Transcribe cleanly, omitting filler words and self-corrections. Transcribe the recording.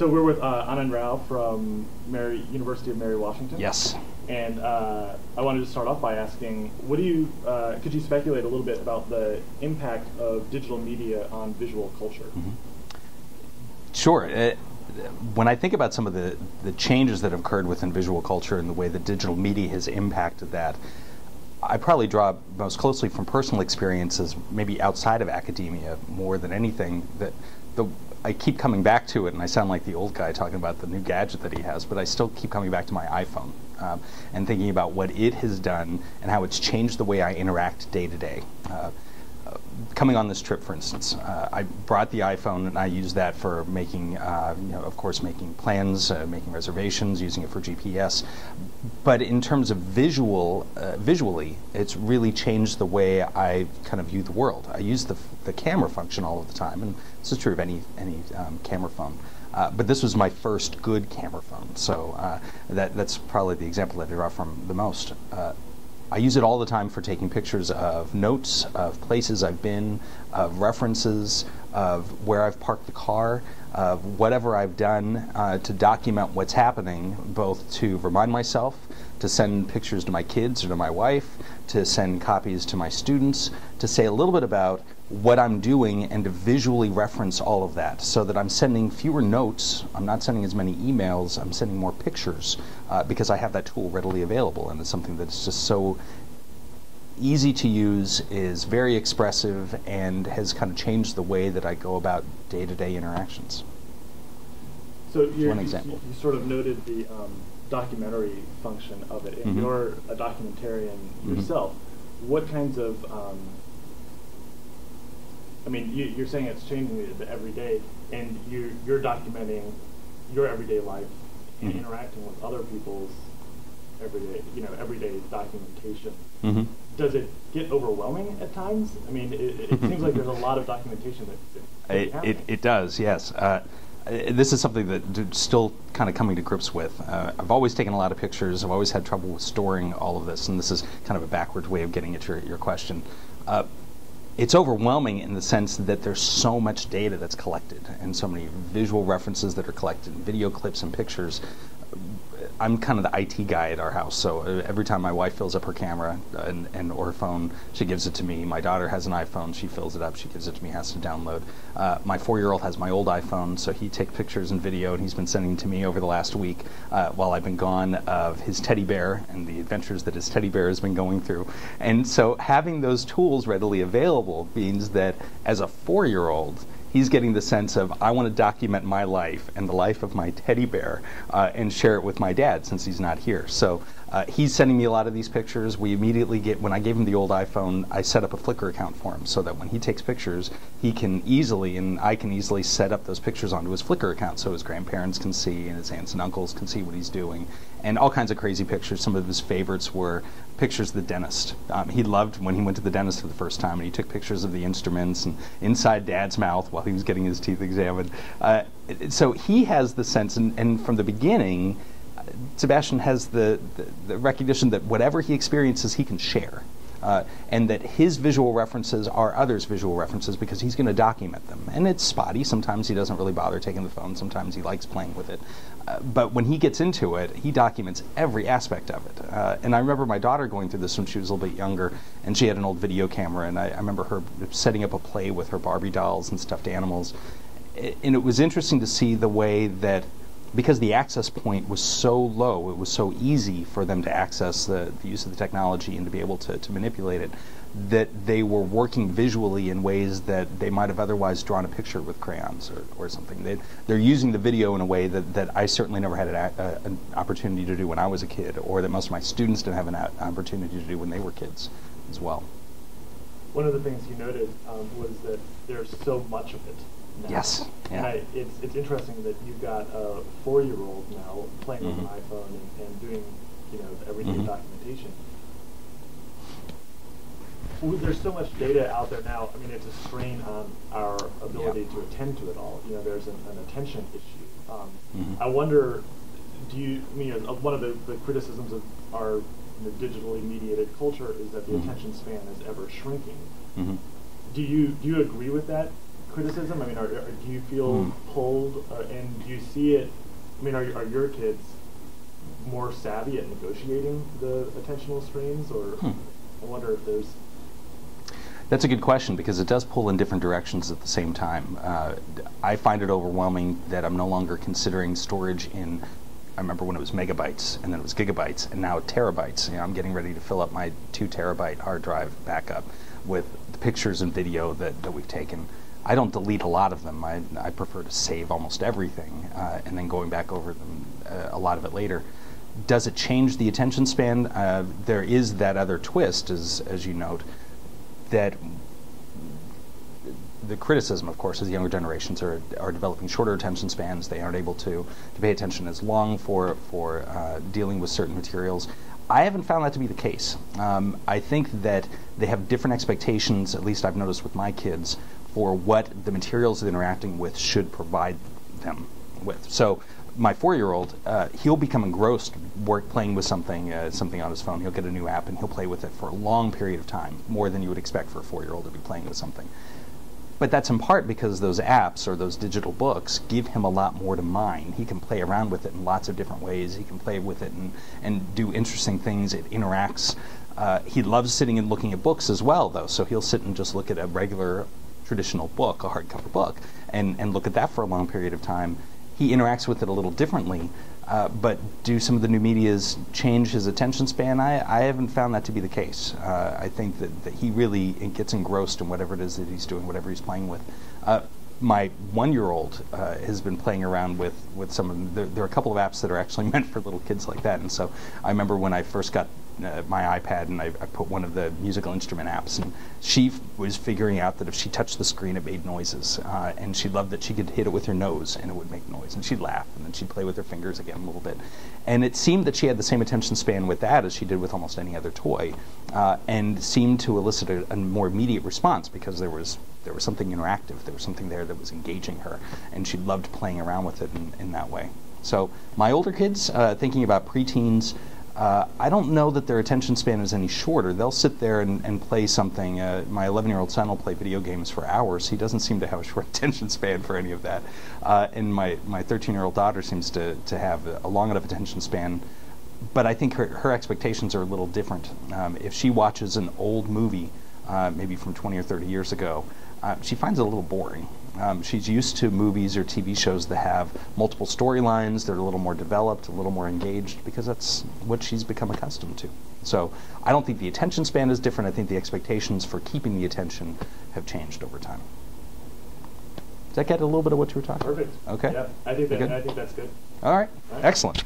So we're with Anand Rao from University of Mary Washington. Yes. And I wanted to start off by asking, what do you, could you speculate a little bit about the impact of digital media on visual culture? Mm-hmm. Sure. When I think about some of the changes that have occurred within visual culture and the way that digital media has impacted that, I probably draw most closely from personal experiences, maybe outside of academia more than anything. I keep coming back to it, and I sound like the old guy talking about the new gadget that he has, but I still keep coming back to my iPhone and thinking about what it has done and how it's changed the way I interact day to day. Coming on this trip, for instance, I brought the iPhone and I used that for making, of course, making plans, making reservations, using it for GPS. But in terms of visually, it's really changed the way I kind of view the world. I use the camera function all of the time, and this is true of any camera phone. But this was my first good camera phone, so that's probably the example that I draw from the most. I use it all the time for taking pictures of notes, of places I've been, of references, of where I've parked the car, of whatever I've done to document what's happening, both to remind myself, to send pictures to my kids or to my wife, to send copies to my students, to say a little bit about what I'm doing and to visually reference all of that so that I'm sending fewer notes, I'm not sending as many emails, I'm sending more pictures because I have that tool readily available, and it's something that's just so easy to use, is very expressive, and has kind of changed the way that I go about day-to-day interactions. So one example. You sort of noted the documentary function of it, and mm-hmm. you're a documentarian yourself. Mm-hmm. What kinds of I mean, you're saying it's changing the every day, and you're documenting your everyday life and mm-hmm. interacting with other people's everyday documentation. Mm-hmm. Does it get overwhelming at times? I mean, it seems like there's a lot of documentation that it does, yes. This is something that still kind of coming to grips with. I've always taken a lot of pictures. I've always had trouble with storing all of this, and this is kind of a backwards way of getting at your question. It's overwhelming in the sense that there's so much data that's collected and so many visual references that are collected, video clips and pictures. I'm kind of the IT guy at our house, so every time my wife fills up her camera or her phone, she gives it to me. My daughter has an iPhone, she fills it up, she gives it to me, has to download. My 4-year-old has my old iPhone, so he takes pictures and video, and he's been sending to me over the last week while I've been gone of his teddy bear and the adventures that his teddy bear has been going through. And so having those tools readily available means that as a 4-year-old, he's getting the sense of, I want to document my life and the life of my teddy bear and share it with my dad since he's not here. So he's sending me a lot of these pictures. We immediately when I gave him the old iPhone, I set up a Flickr account for him so that when he takes pictures, he can easily, and I can easily set up those pictures onto his Flickr account so his grandparents can see and his aunts and uncles can see what he's doing. And all kinds of crazy pictures. Some of his favorites were pictures of the dentist. He loved when he went to the dentist for the first time, and he took pictures of the instruments and inside Dad's mouth while he was getting his teeth examined. So he has the sense, and from the beginning, Sebastian has the recognition that whatever he experiences, he can share. And that his visual references are others' visual references because he's going to document them. And it's spotty. Sometimes he doesn't really bother taking the phone. Sometimes he likes playing with it. But when he gets into it, he documents every aspect of it. And I remember my daughter going through this when she was a little bit younger, and she had an old video camera, and I remember her setting up a play with her Barbie dolls and stuffed animals. And it was interesting to see the way that, because the access point was so low, it was so easy for them to access the use of the technology and to be able to manipulate it, that they were working visually in ways that they might have otherwise drawn a picture with crayons or something. They're using the video in a way that I certainly never had an opportunity to do when I was a kid, or that most of my students didn't have an opportunity to do when they were kids as well. One of the things you noted was that there's so much of it now. Yes. Yeah. And it's interesting that you've got a 4-year-old now playing with an iPhone and doing the everyday documentation. There's so much data out there now. I mean, it's a strain on our ability to attend to it all. There's an attention issue. I wonder, one of the criticisms of our digitally mediated culture is that the attention span is ever shrinking. Do you agree with that criticism? I mean, do you feel pulled, and do you see it? I mean, are your kids more savvy at negotiating the attentional strains, or I wonder if there's... That's a good question, because it does pull in different directions at the same time. I find it overwhelming that I'm no longer considering storage in, I remember when it was megabytes, and then it was gigabytes, and now terabytes. You know, I'm getting ready to fill up my 2 terabyte hard drive backup with the pictures and video that we've taken. I don't delete a lot of them. I prefer to save almost everything, and then going back over them, a lot of it later. Does it change the attention span? There is that other twist, as you note, that the criticism, of course, is the younger generations are developing shorter attention spans. They aren't able to pay attention as long for dealing with certain materials. I haven't found that to be the case. I think that they have different expectations, at least I've noticed with my kids, for what the materials they're interacting with should provide them with. So my 4-year-old, he'll become engrossed playing with something on his phone. He'll get a new app and he'll play with it for a long period of time, more than you would expect for a 4-year-old to be playing with something. But that's in part because those apps or those digital books give him a lot more to mine. He can play around with it in lots of different ways. He can play with it and do interesting things. It interacts. He loves sitting and looking at books as well, though, so he'll sit and just look at a regular traditional book, a hardcover book, and look at that for a long period of time. He interacts with it a little differently, but do some of the new medias change his attention span? I haven't found that to be the case. I think that he really gets engrossed in whatever it is that he's doing, whatever he's playing with. My 1-year-old has been playing around with some of them. There are a couple of apps that are actually meant for little kids like that, and so I remember when I first got my iPad and I put one of the musical instrument apps, and she was figuring out that if she touched the screen it made noises, and she loved that she could hit it with her nose and it would make noise, and she'd laugh, and then she'd play with her fingers again a little bit. And it seemed that she had the same attention span with that as she did with almost any other toy, and seemed to elicit a more immediate response because there was something interactive, there was something there that was engaging her, and she loved playing around with it in that way. So my older kids, thinking about preteens, I don't know that their attention span is any shorter. They'll sit there and play something. My 11-year-old son will play video games for hours. He doesn't seem to have a short attention span for any of that. And my 13-year-old daughter seems to have a long enough attention span. But I think her expectations are a little different. If she watches an old movie, maybe from 20 or 30 years ago, she finds it a little boring. She's used to movies or TV shows that have multiple storylines, they're a little more developed, a little more engaged, because that's what she's become accustomed to. So I don't think the attention span is different. I think the expectations for keeping the attention have changed over time. Does that get a little bit of what you were talking about? Perfect. Okay. Yeah, I think that's good. All right. Excellent. Good.